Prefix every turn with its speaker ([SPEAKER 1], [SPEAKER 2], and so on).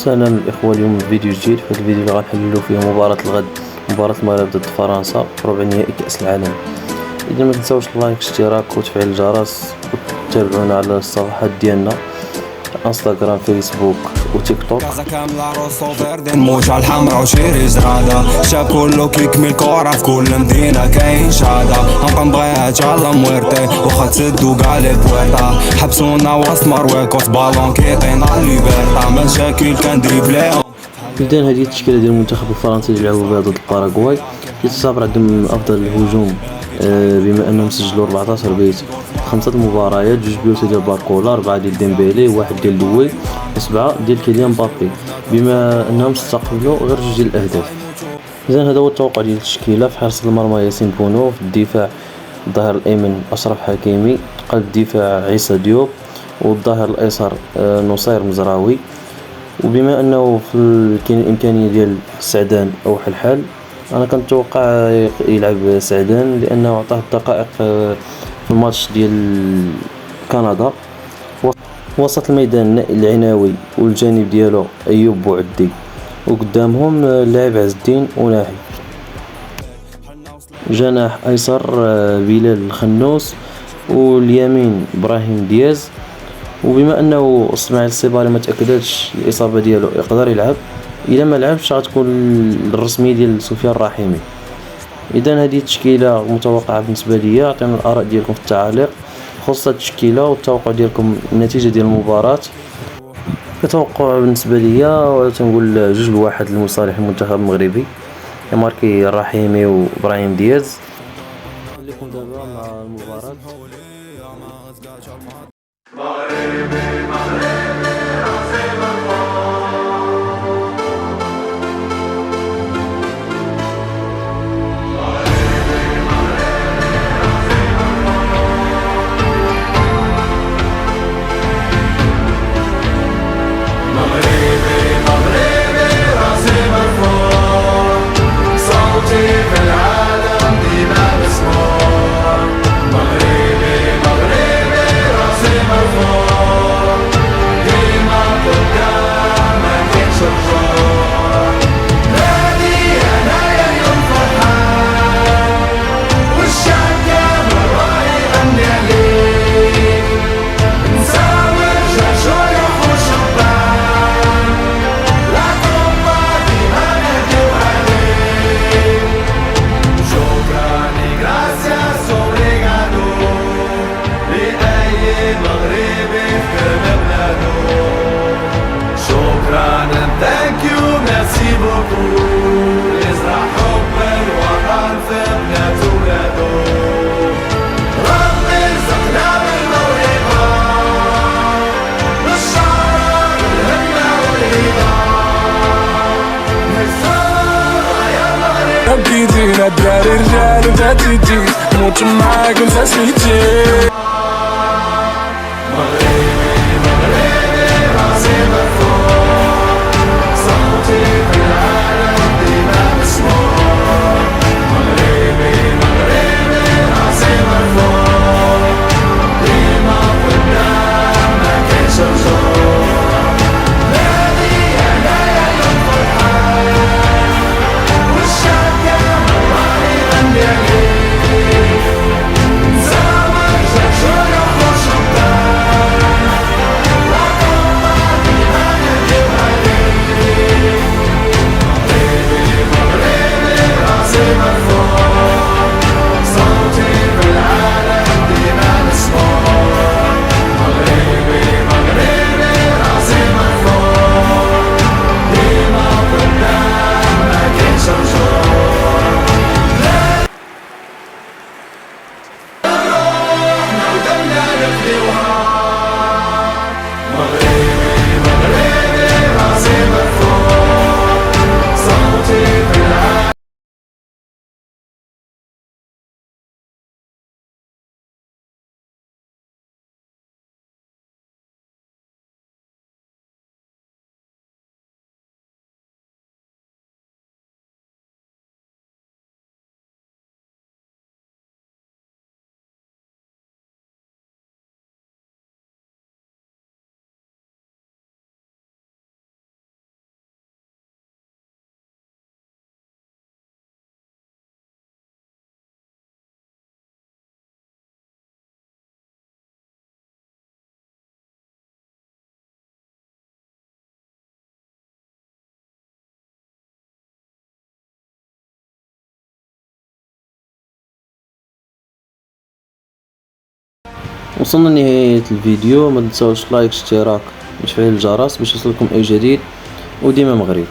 [SPEAKER 1] وسهلا الاخوه. اليوم فيديو جديد. في هذا الفيديو اللي غنحللو فيه مباراة الغد، مباراة المغرب ضد فرنسا في ربع نهائي كأس العالم. اذا ما تنساوش اللايك، اشتراك وتفعيل الجرس، وتتابعونا على الصفحات ديالنا انستغرام، فيسبوك وتيك توك.
[SPEAKER 2] موجة الحمرا وشيري زرادة شاب كله كيكمل كورة في كل مدينة كاين شادة. نبقى نبغيها جالا مويرتي وخا تسدو كاع لي بويرتا، حبسونا وسط مرويكوس بالون كيعطينا ليبرتا، مشاكل كندريبليهم.
[SPEAKER 1] إذن هذه التشكيلة ديال المنتخب الفرنسي اللي لعبوا بها ضد الباراغواي. كيتصابر عندهم أفضل الهجوم بما أنهم سجلوا 14 بيت 5 مباريات، 2 بيوت ديال باركولا، 4 ديال ديمبيلي، 1 ديال دوي، و7 ديال كيليان مبابي، بما أنهم استقبلوا غير 2 ديال الأهداف. إذن هذا هو التوقع ديال التشكيلة. في حراسة المرمى ياسين بونو، في الدفاع الظهير الأيمن أشرف حكيمي، قلب الدفاع عيسى ديوب، والظهير الأيسر نصير مزراوي. وبما انه كاين الامكانيه ديال سعدان او حلحال، انا كنتوقع يلعب سعدان لانه عطاه الدقائق في الماتش ديال كندا. وسط الميدان العناوي والجانب ديالو ايوب بوعدي، وقدامهم اللاعب عز الدين وناحي. جناح ايسر بلال الخنوس، واليمين ابراهيم دياز. وبما انه اسماعيل الصباري ما تاكدتش الاصابه ديالو يقدر يلعب، الا ما لعبش غتكون الرسميه ديال سفيان الرحيمي. اذا هذه التشكيله متوقعه بالنسبه لي. عطيونا الاراء ديالكم في التعاليق خصوص التشكيله والتوقع ديالكم النتيجه ديال المباراه. كتوقع بالنسبه لي تنقول 2-1 لمصالح المنتخب المغربي، يماركي الرحيمي وابراهيم دياز. خليكم دابا مع المباراه.
[SPEAKER 2] بدينا الدراري رجال وانت تجي موت معاك وانت سيتي.
[SPEAKER 1] وصلنا لنهاية الفيديو، ما تنساوش لايك اشتراك وتفعيل الجرس باش يوصلكم اي جديد، وديما مغرب.